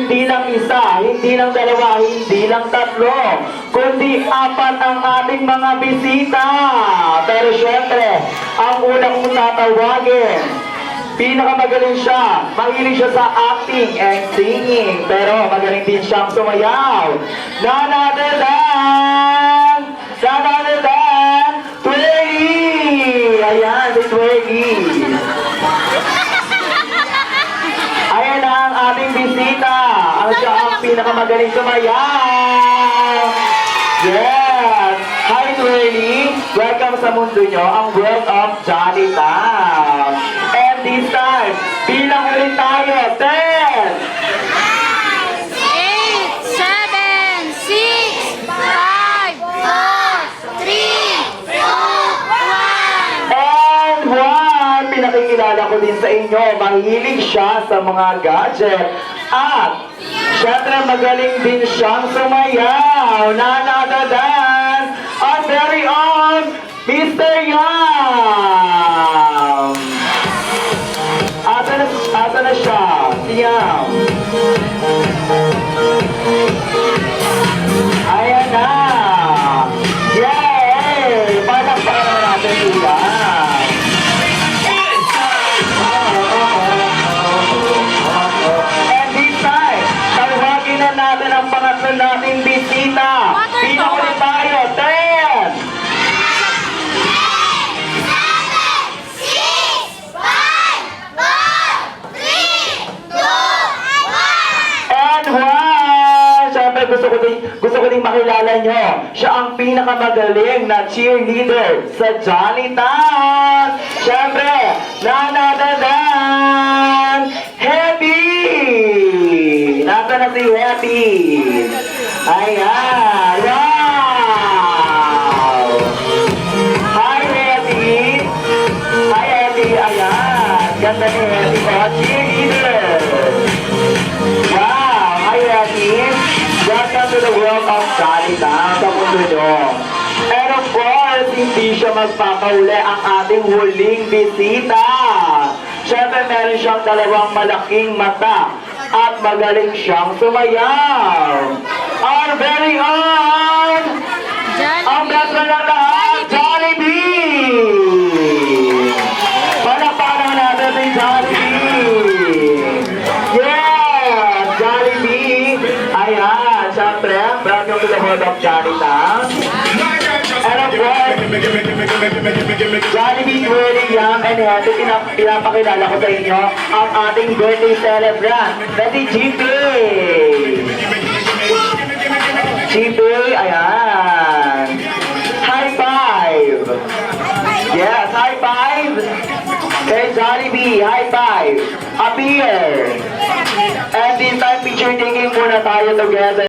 hindi lang isa, hindi lang dalawa, hindi lang tatlo, kundi apat ang ating mga bisita. Pero syempre, ang unang kong tatawagin, pinakamagaling siya. Mahilig siya sa acting and singing. Pero magaling din siyang sumayaw. None other than Twiggy! Ayan, si Twiggy. Ayan na ang ating bisita. Ang siya ang pinakamagaling sumayaw. Yes! Hi, Twiggy. Welcome sa mundo nyo, ang world of Jolly Town. And this time, bilang ulit tayo. 10! 1. Pinakikilala ko din sa inyo, mahilig siya sa mga gadget. At, syempre magaling din siyang sumayaw. None other than our very own Mr. Yam. Asa na siya? Si Yam. Ayan na. Yay! Palakpakan naman natin si Yam. And this time, tawagin na natin ang pangatlo nating bisita. Pinaulit tayo. 10! Gusto ko ding makilala nyo. Siya ang pinakamagaling na cheerleader sa Jolly Town. Siyempre, none other than Happy! Nasa na si Happy? Ayan! Wow! Hi, Happy! Hi, Happy! Ayan! Ganda ni Happy ko. Cheerleader! Wow! Hi, Happy! Welcome to the world of Jolly Town sa mundo nyo. And of course, hindi siya magpakauli ang ating huling bisita. Siyempre, meron siyang dalawang malaking mata at magaling siyang sumayaw. Our very own, ang best na lang lahat, Jollibee! Palakpakan natin si Jollibee! Yes! Jollibee! Ayan! Siyempre, welcome to the world of Jolly Town. And of course, Jollibee, Twiggy, Yam, and Happy, pinapakilala ko sa inyo ang ating birthday celebrant na si GP. GP, ayan. High five. Yes, high five. Kay Jollibee, high five. Appear. And this time, picture taking muna tayo together.